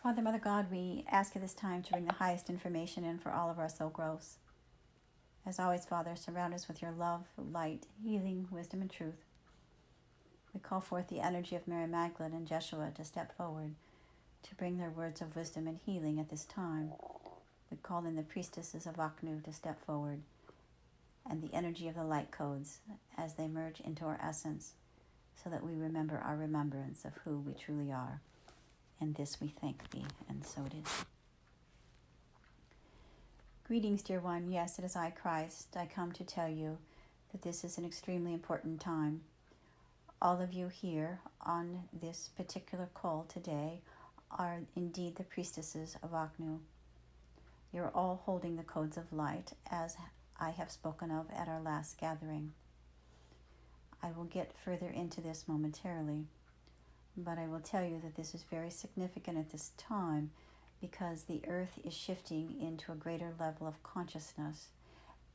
Father, Mother God, we ask you this time to bring the highest information in for all of our soul growths. As always, Father, surround us with your love, light, healing, wisdom, and truth. We call forth the energy of Mary Magdalene and Jeshua to step forward to bring their words of wisdom and healing at this time. We call in the priestesses of Aknu to step forward and the energy of the light codes as they merge into our essence so that we remember our remembrance of who we truly are. And this we thank thee, and so it is. Greetings, dear one. Yes, it is I, Christ. I come to tell you that this is an extremely important time. All of you here on this particular call today are indeed the priestesses of Aknu. You're all holding the codes of light, as I have spoken of at our last gathering. I will get further into this momentarily, but I will tell you that this is very significant at this time because the earth is shifting into a greater level of consciousness,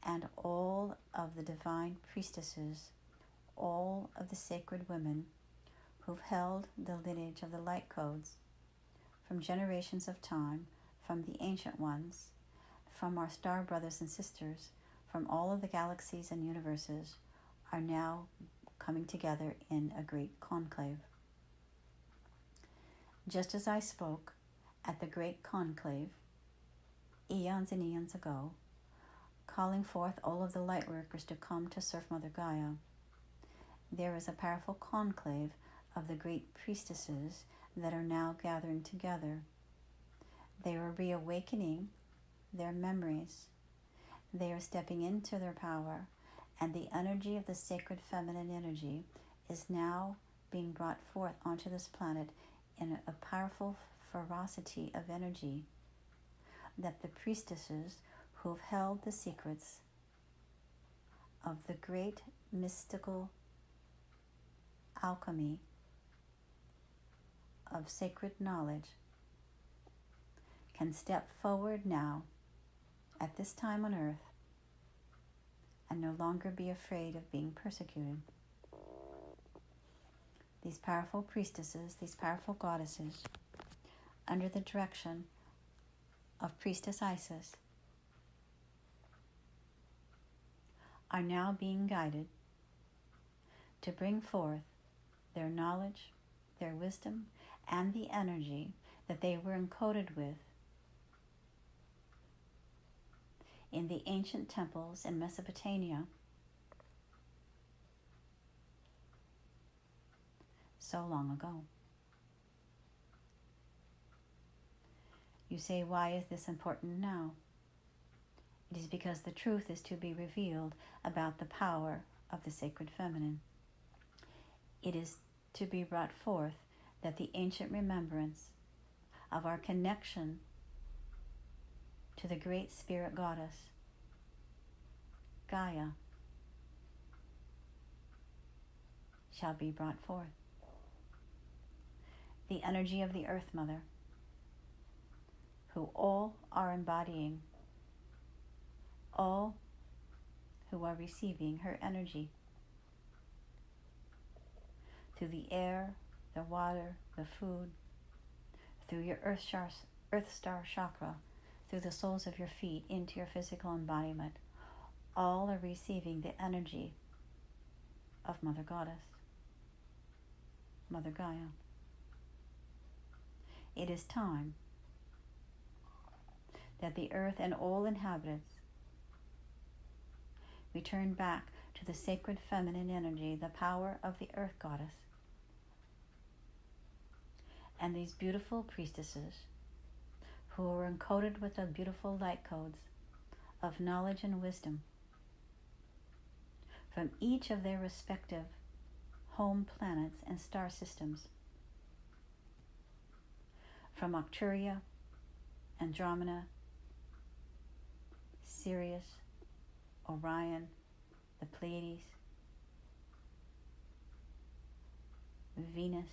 and all of the divine priestesses, all of the sacred women who've held the lineage of the light codes from generations of time, from the ancient ones, from our star brothers and sisters, from all of the galaxies and universes, are now coming together in a great conclave. Just as I spoke at the Great Conclave, eons and eons ago, calling forth all of the light workers to come to serve Mother Gaia, there is a powerful conclave of the great priestesses that are now gathering together. They are reawakening their memories. They are stepping into their power, and the energy of the sacred feminine energy is now being brought forth onto this planet in a powerful ferocity of energy that the priestesses who've held the secrets of the great mystical alchemy of sacred knowledge can step forward now at this time on earth and no longer be afraid of being persecuted. These powerful priestesses, these powerful goddesses, under the direction of Priestess Isis, are now being guided to bring forth their knowledge, their wisdom, and the energy that they were encoded with in the ancient temples in Mesopotamia so long ago. You say, why is this important now? It is because the truth is to be revealed about the power of the sacred feminine. It is to be brought forth that the ancient remembrance of our connection to the great spirit goddess, Gaia, shall be brought forth. The energy of the Earth Mother, who all are embodying, all who are receiving her energy through the air, the water, the food, through your Earth Star chakra, through the soles of your feet into your physical embodiment. All are receiving the energy of Mother Goddess, Mother Gaia. It is time that the earth and all inhabitants return back to the sacred feminine energy, the power of the Earth Goddess. And these beautiful priestesses who are encoded with the beautiful light codes of knowledge and wisdom from each of their respective home planets and star systems, from Arcturus, Andromeda, Sirius, Orion, the Pleiades, Venus.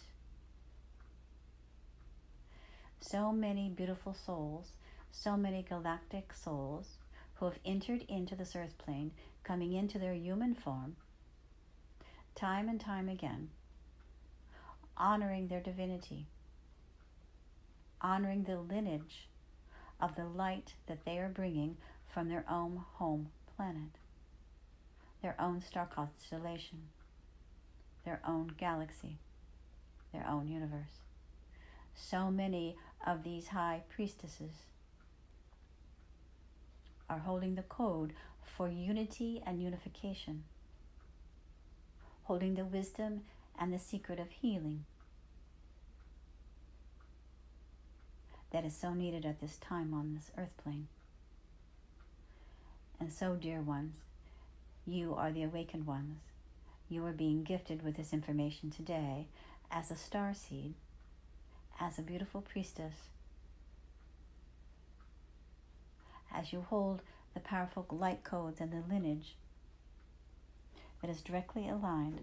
So many beautiful souls, so many galactic souls who have entered into this earth plane, coming into their human form, time and time again, honoring their divinity, honoring the lineage of the light that they are bringing from their own home planet, their own star constellation, their own galaxy, their own universe. So many of these high priestesses are holding the code for unity and unification, holding the wisdom and the secret of healing that is so needed at this time on this earth plane. And so, dear ones, you are the awakened ones. You are being gifted with this information today as a star seed, as a beautiful priestess, as you hold the powerful light codes and the lineage that is directly aligned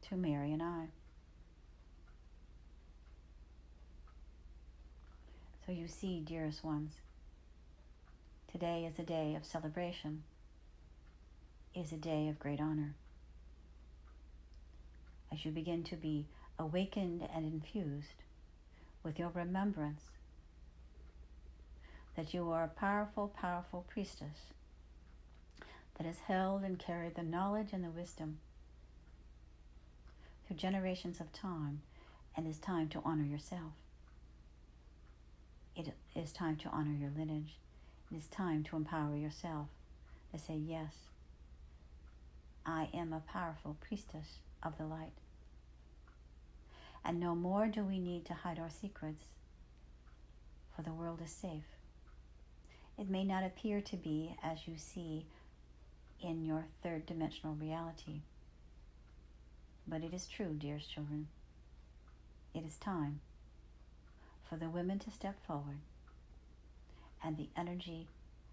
to Mary and I. So you see, dearest ones, today is a day of celebration, is a day of great honor. As you begin to be awakened and infused with your remembrance that you are a powerful, powerful priestess that has held and carried the knowledge and the wisdom through generations of time, and it's time to honor yourself. It is time to honor your lineage. It is time to empower yourself to say, yes, I am a powerful priestess of the light. And no more do we need to hide our secrets, for the world is safe. It may not appear to be as you see in your third dimensional reality, but it is true, dearest children. It is time for the women to step forward, and the energy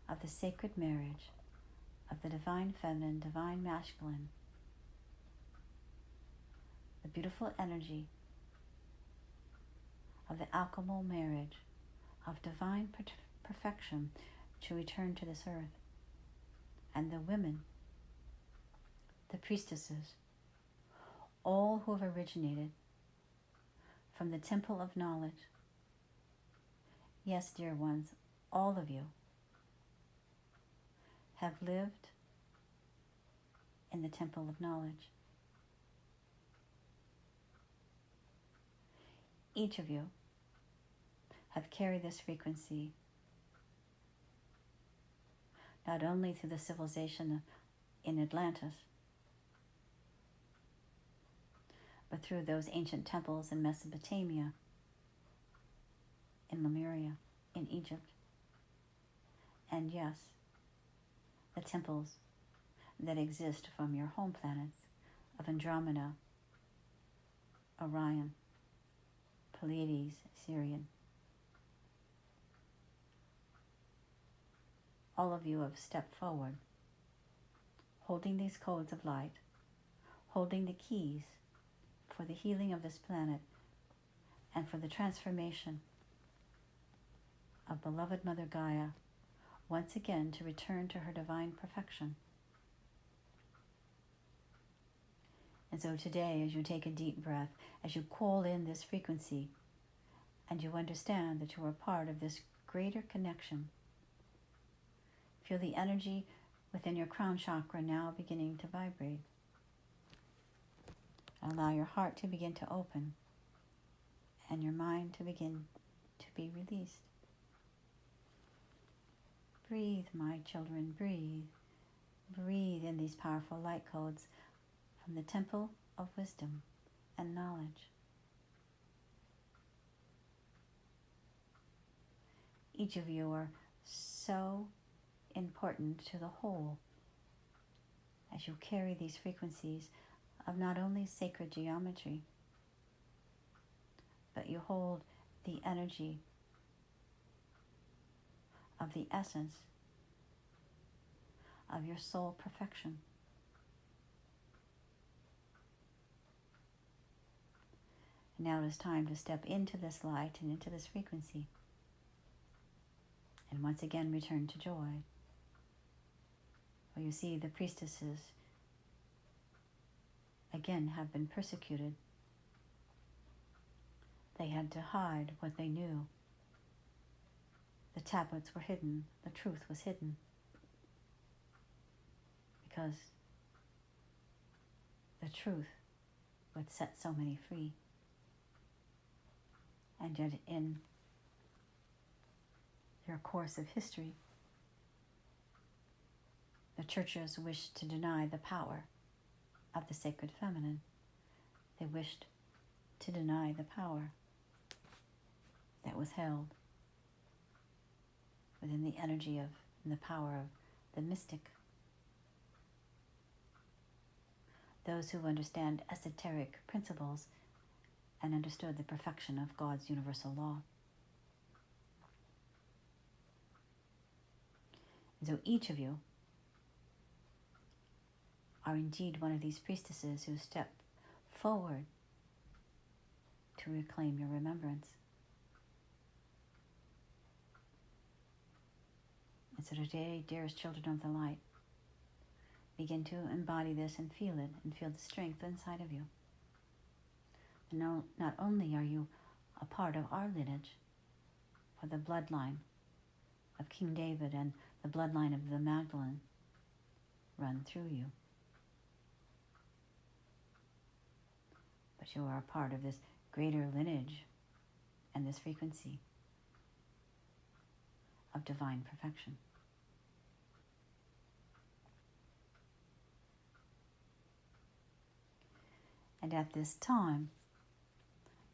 of the sacred marriage of the divine feminine, divine masculine, the beautiful energy of the alchemical marriage of divine perfection to return to this earth. And the women, the priestesses, all who have originated from the temple of knowledge. Yes, dear ones, all of you have lived in the temple of knowledge. Each of you have carried this frequency not only through the civilization in Atlantis, but through those ancient temples in Mesopotamia, in Lemuria, in Egypt, and yes, the temples that exist from your home planets of Andromeda, Orion, Pleiades, Sirian. All of you have stepped forward, holding these codes of light, holding the keys for the healing of this planet and for the transformation of beloved Mother Gaia once again to return to her divine perfection. And so today, as you take a deep breath, as you call in this frequency, and you understand that you are part of this greater connection, feel the energy within your crown chakra now beginning to vibrate. Allow your heart to begin to open and your mind to begin to be released. Breathe, my children, breathe. Breathe in these powerful light codes from the temple of wisdom and knowledge. Each of you are so important to the whole as you carry these frequencies of not only sacred geometry, but you hold the energy of the essence of your soul perfection. And now it is time to step into this light and into this frequency, and once again return to joy. Well, you see, the priestesses again have been persecuted They had to hide what they knew. The tablets were hidden. The truth was hidden. Because the truth would set so many free. And yet in your course of history, the churches wished to deny the power of the sacred feminine. They wished to deny the power that was held within the energy of and the power of the mystic. Those who understand esoteric principles and understood the perfection of God's universal law. And so each of you are indeed one of these priestesses who step forward to reclaim your remembrance. And so today, dearest children of the light, begin to embody this and feel it, and feel the strength inside of you. And not only are you a part of our lineage, for the bloodline of King David and the bloodline of the Magdalene run through you, but you are a part of this greater lineage and this frequency of divine perfection. And at this time,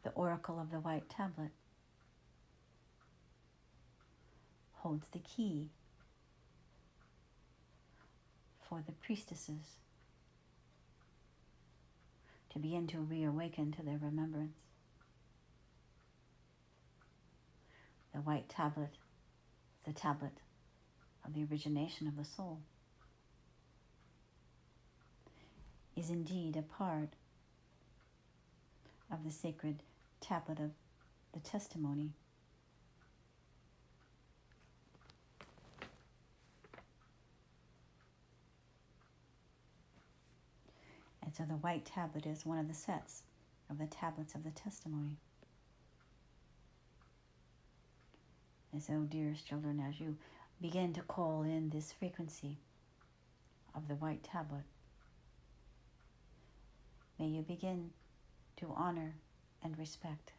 the oracle of the white tablet holds the key for the priestesses to begin to reawaken to their remembrance. The white tablet is the tablet of the origination of the soul, is indeed a part of the sacred tablet of the testimony. And so the white tablet is one of the sets of the tablets of the testimony. And so, dearest children, as you begin to call in this frequency of the white tablet, may you begin to honor and respect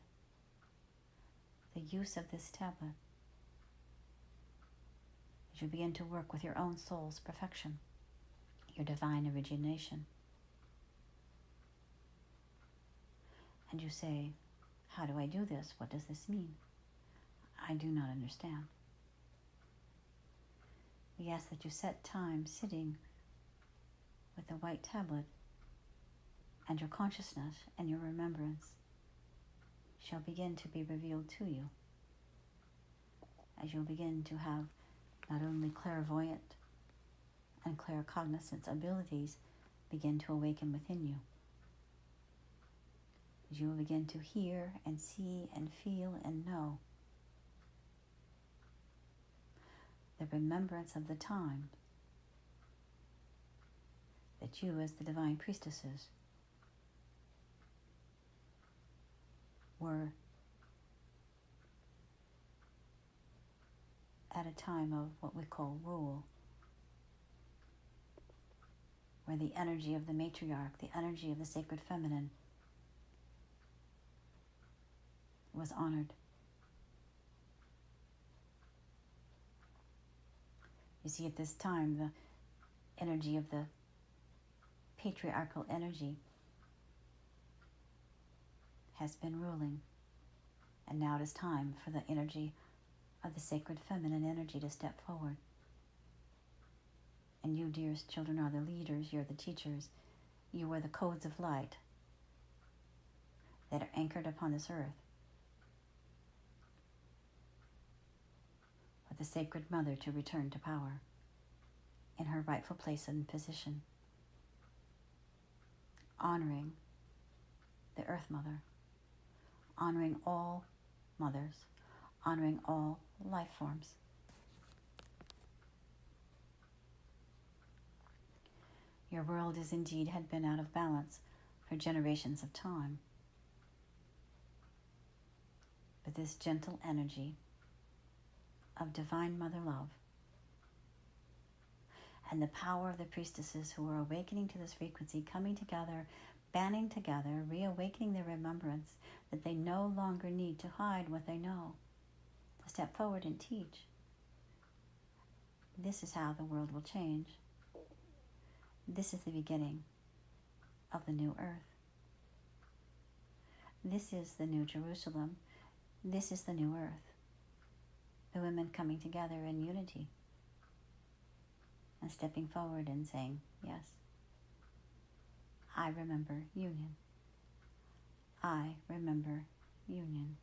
the use of this tablet as you begin to work with your own soul's perfection, your divine origination. And you say, how do I do this? What does this mean? I do not understand. We ask that you set time sitting with the white tablet, and your consciousness and your remembrance shall begin to be revealed to you, as you'll begin to have not only clairvoyant and claircognizance abilities begin to awaken within you, as you will begin to hear and see and feel and know the remembrance of the time that you, as the Divine Priestesses, were at a time of what we call rule, where the energy of the matriarch, the energy of the sacred feminine, was honored. You see, at this time, the energy of the patriarchal energy has been ruling, and now it is time for the energy of the sacred feminine energy to step forward. And you, dearest children, are the leaders, you're the teachers, you are the codes of light that are anchored upon this earth, for the Sacred Mother to return to power in her rightful place and position, honoring the Earth Mother, honoring all mothers, honoring all life forms. Your world is indeed had been out of balance for generations of time. but this gentle energy of divine mother love and the power of the priestesses who are awakening to this frequency, coming together, banding together, reawakening their remembrance that they no longer need to hide what they know, to step forward and teach. This is how the world will change. This is the beginning of the new earth. This is the new Jerusalem. This is the new earth. The women coming together in unity and stepping forward and saying, yes, I remember union. I remember union.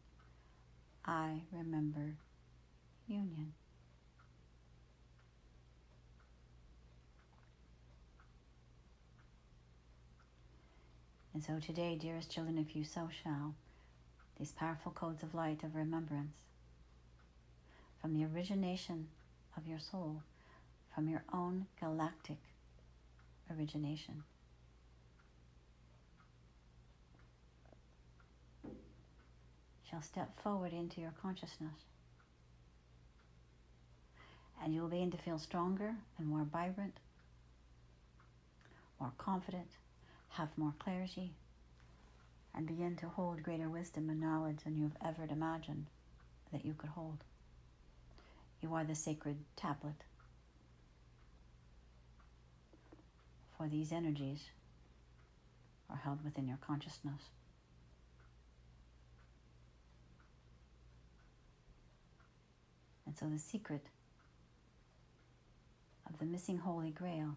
I remember union. And so today, dearest children, if you so shall, these powerful codes of light of remembrance from the origination of your soul, from your own galactic origination, shall step forward into your consciousness. And you will begin to feel stronger and more vibrant, more confident, have more clarity, and begin to hold greater wisdom and knowledge than you've ever imagined that you could hold. You are the sacred tablet for these energies are held within your consciousness. And so the secret of the missing Holy Grail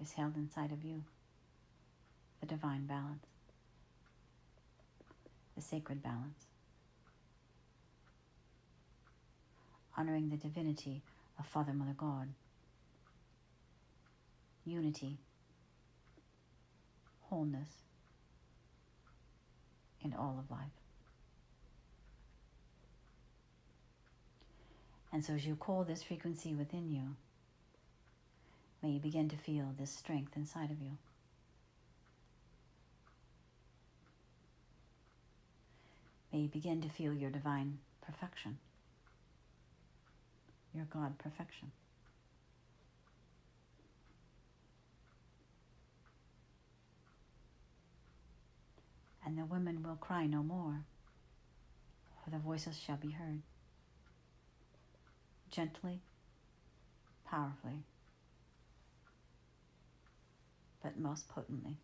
is held inside of you, the divine balance, the sacred balance, honoring the divinity of Father, Mother, God, unity, wholeness in all of life. And so as you call this frequency within you, may you begin to feel this strength inside of you. May you begin to feel your divine perfection, your God perfection. And the women will cry no more, for their voices shall be heard. Gently, powerfully, but most potently.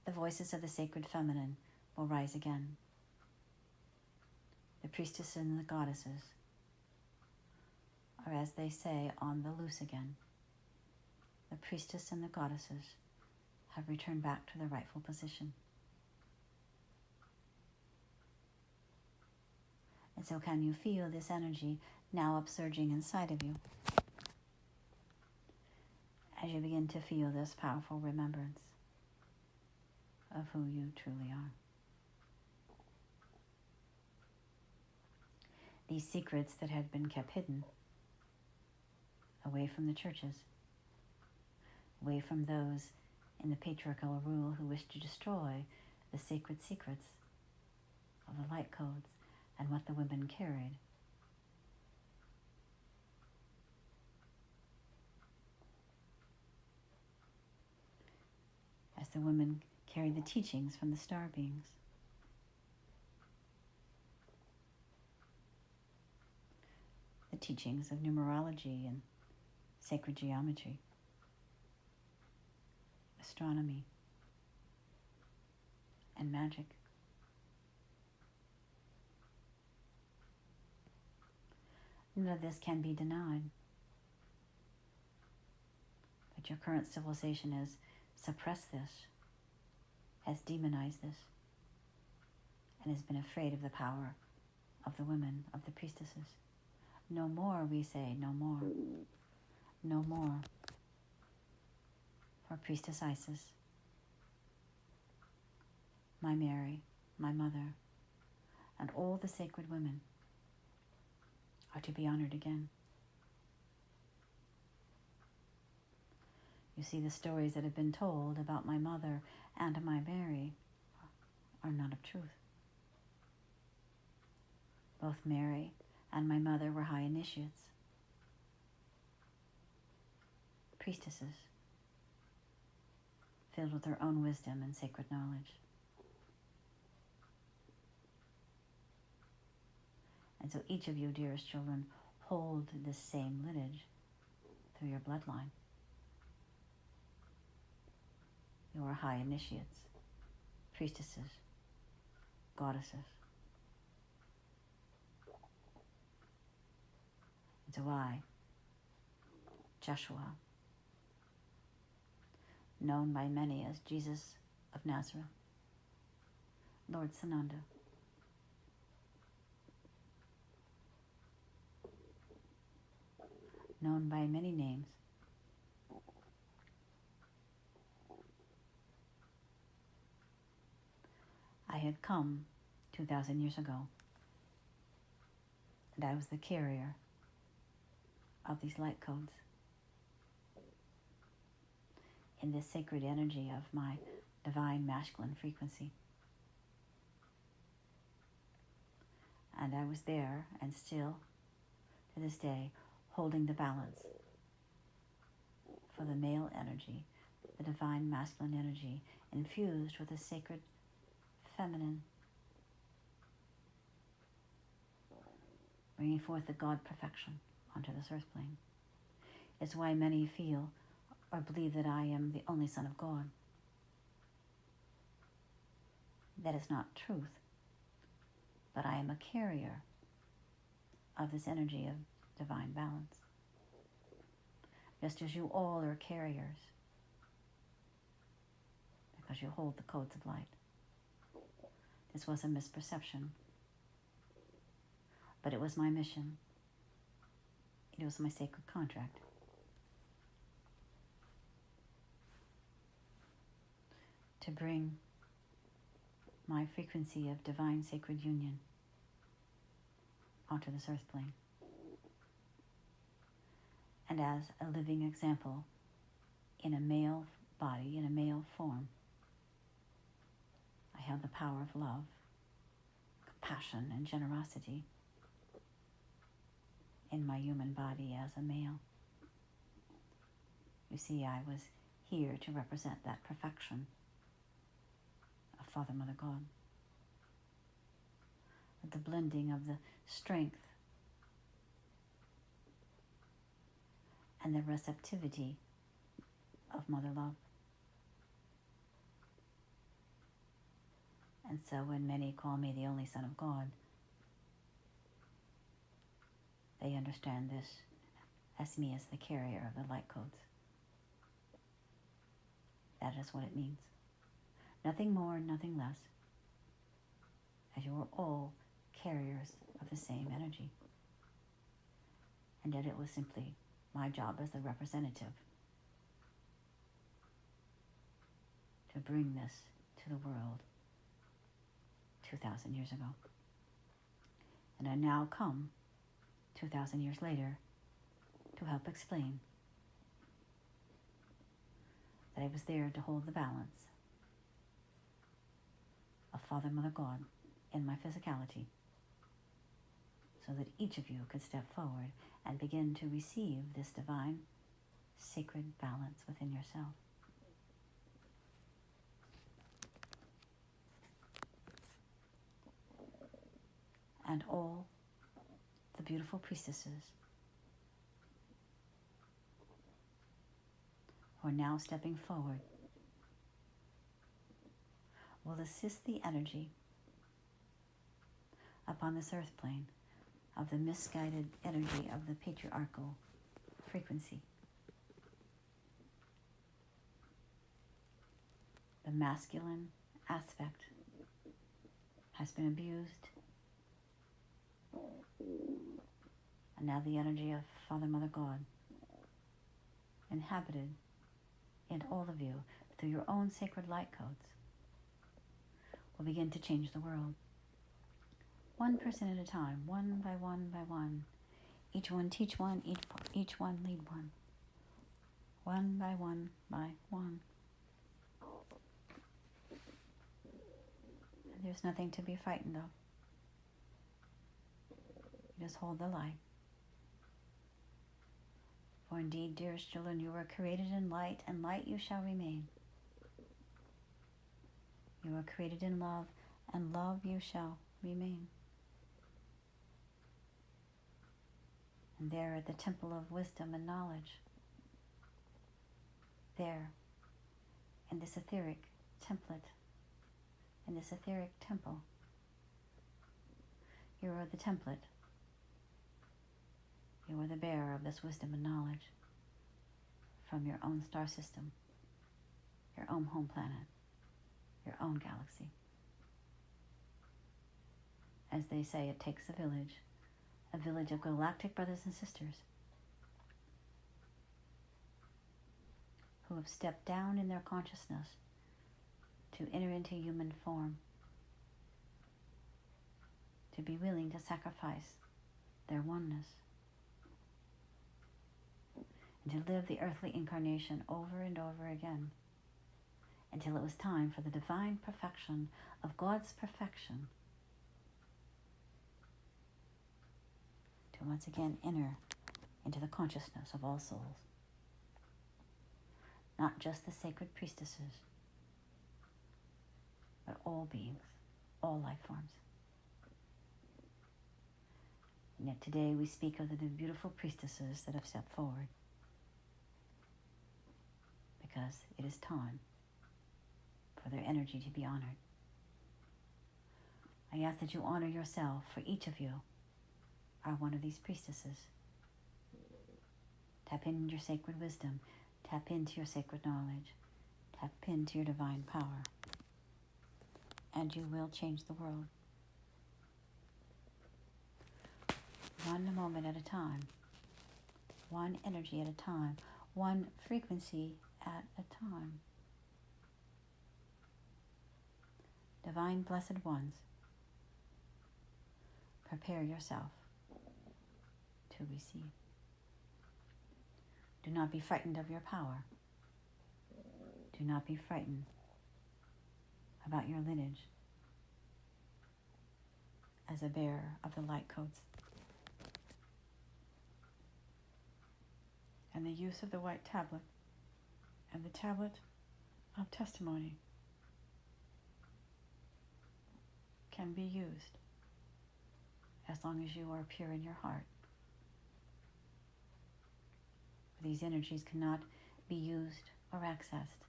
The voices of the sacred feminine will rise again. The priestesses and the goddesses are, as they say, on the loose again. The priestess and the goddesses have returned back to their rightful position. And so can you feel this energy now upsurging inside of you as you begin to feel this powerful remembrance of who you truly are. These secrets that had been kept hidden away from the churches, away from those in the patriarchal rule who wished to destroy the sacred secrets of the light codes and what the women carried. As the women carried the teachings from the star beings. The teachings of numerology and sacred geometry, astronomy, and magic. None of this can be denied. But your current civilization has suppressed this, has demonized this, and has been afraid of the power of the women, of the priestesses. No more, we say, no more. No more for Priestess Isis, my Mary, my mother, and all the sacred women are to be honored again. You see, the stories that have been told about my mother and my Mary are not of truth. Both Mary and my mother were high initiates, priestesses, filled with their own wisdom and sacred knowledge. And so each of you, dearest children, hold this same lineage through your bloodline. You are high initiates, priestesses, goddesses. And so I, Joshua, known by many as Jesus of Nazareth, Lord Sananda, known by many names, I had come 2,000 years ago, and I was the carrier of these light codes in this sacred energy of my divine masculine frequency. And I was there, and still, to this day, holding the balance for the male energy, the divine masculine energy, infused with a sacred feminine, bringing forth the God perfection onto this earth plane. It's why many feel or believe that I am the only Son of God. That is not truth, but I am a carrier of this energy of divine balance, just as you all are carriers, because you hold the codes of light. This was a misperception, but it was my mission. It was my sacred contract. To bring my frequency of divine sacred union onto this earth plane. And as a living example in a male body, in a male form, I have the power of love, compassion, and generosity in my human body as a male. You see, I was here to represent that perfection of Father, Mother, God. With the blending of the strength and the receptivity of Mother Love. And so when many call me the only Son of God, they understand this as me as the carrier of the light codes. That is what it means. Nothing more, nothing less, as you are all carriers of the same energy. And yet it was simply my job as the representative to bring this to the world 2,000 years ago. And I now come 2,000 years later to help explain that I was there to hold the balance of Father, Mother, God in my physicality, so that each of you could step forward and begin to receive this divine, sacred balance within yourself. And all the beautiful priestesses who are now stepping forward will assist the energy upon this earth plane of the misguided energy of the patriarchal frequency. The masculine aspect has been abused, and now the energy of Father, Mother, God, inhabited in all of you through your own sacred light codes, will begin to change the world. One person at a time, one by one by one. Each one teach one, each one lead one. one by one by one. And there's nothing to be frightened of. You just hold the light. For indeed, dearest children, you were created in light, and light you shall remain. You were created in love, and love you shall remain. And there at the temple of wisdom and knowledge, there, in this etheric template, in this etheric temple, you are the template. You are the bearer of this wisdom and knowledge from your own star system, your own home planet, your own galaxy. As they say, it takes a village of galactic brothers and sisters who have stepped down in their consciousness to enter into human form, to be willing to sacrifice their oneness, and to live the earthly incarnation over and over again until it was time for the divine perfection of God's perfection to once again enter into the consciousness of all souls. Not just the sacred priestesses, but all beings, all life forms. And yet today we speak of the beautiful priestesses that have stepped forward, because it is time for their energy to be honored. I ask that you honor yourself, for each of you are one of these priestesses. Tap into your sacred wisdom, tap into your sacred knowledge, tap into your divine power, and you will change the world. One moment at a time, one energy at a time, one frequency at a time. Divine Blessed Ones, prepare yourself to receive. Do not be frightened of your power. Do not be frightened about your lineage as a bearer of the light codes. And the use of the white tablet and the tablet of testimony can be used as long as you are pure in your heart. These energies cannot be used or accessed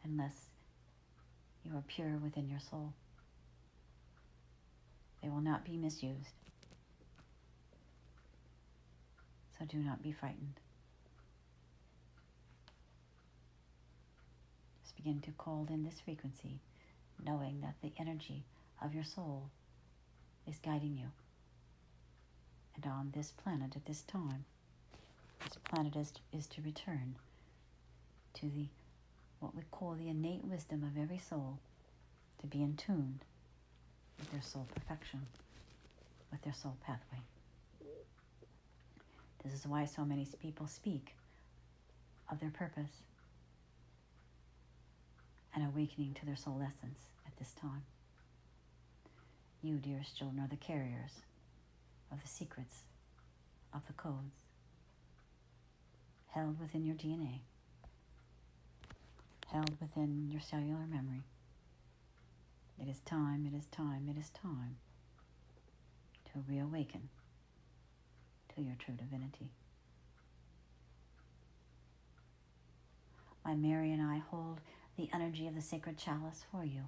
unless you are pure within your soul. They will not be misused. So do not be frightened. Just begin to call in this frequency, knowing that the energy of your soul is guiding you. And on this planet at this time, this planet is to return to the what we call the innate wisdom of every soul, to be in tune with their soul perfection, with their soul pathway. This is why so many people speak of their purpose and awakening to their soul essence at this time. You, dearest children, are the carriers of the secrets of the codes held within your DNA, held within your cellular memory. It is time, it is time, it is time to reawaken to your true divinity. My Mary and I hold the energy of the sacred chalice for you,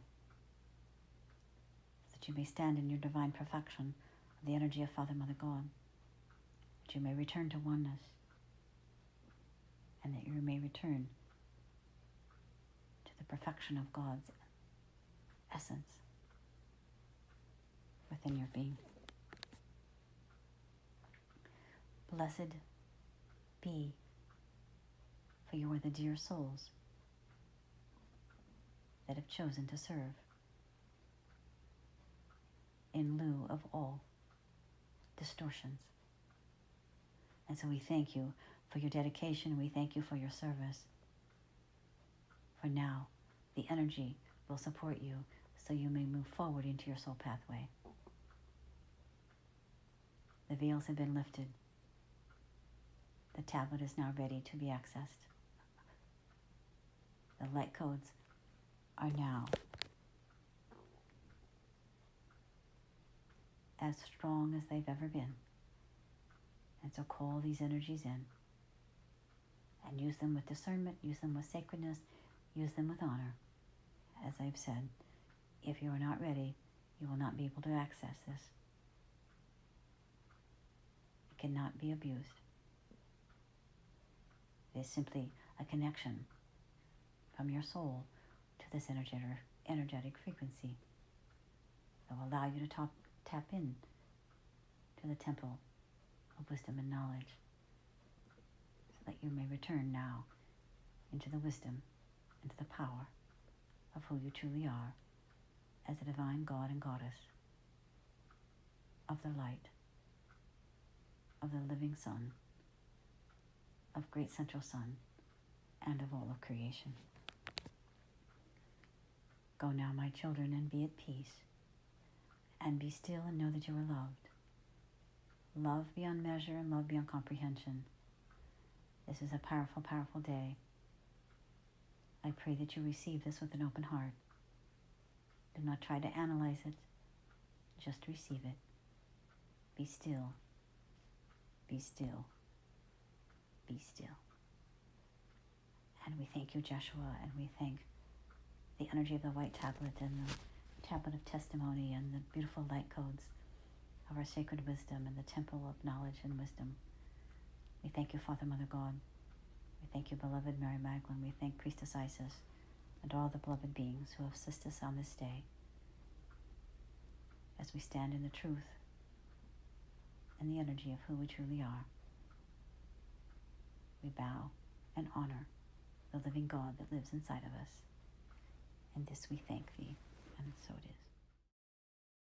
so that you may stand in your divine perfection of the energy of Father, Mother, God, that you may return to oneness, and that you may return to the perfection of God's essence within your being. Blessed be, for you are the dear souls that have chosen to serve in lieu of all distortions. And so we thank you for your dedication. We thank you for your service. For now, the energy will support you so you may move forward into your soul pathway. The veils have been lifted. The tablet is now ready to be accessed. The light codes are now as strong as they've ever been. And so call these energies in and use them with discernment, use them with sacredness, use them with honor. As I've said, if you are not ready, you will not be able to access this. It cannot be abused. It is simply a connection from your soul to this energetic frequency that will allow you to tap in to the temple of wisdom and knowledge, so that you may return now into the wisdom, into the power of who you truly are as a divine God and Goddess of the light, of the living sun, of great central sun, and of all of creation. Go now, my children, and be at peace, and be still and know that you are loved. Love beyond measure and love beyond comprehension. This is a powerful, powerful day. I pray that you receive this with an open heart. Do not try to analyze it. Just receive it. Be still. Be still. Be still. And we thank you, Joshua, and we thank the energy of the white tablet and the tablet of testimony and the beautiful light codes of our sacred wisdom and the temple of knowledge and wisdom. We thank you, Father, Mother God. We thank you, beloved Mary Magdalene. We thank Priestess Isis and all the beloved beings who have assisted us on this day as we stand in the truth and the energy of who we truly are. We bow and honor the living God that lives inside of us. And this we thank thee, and so it is.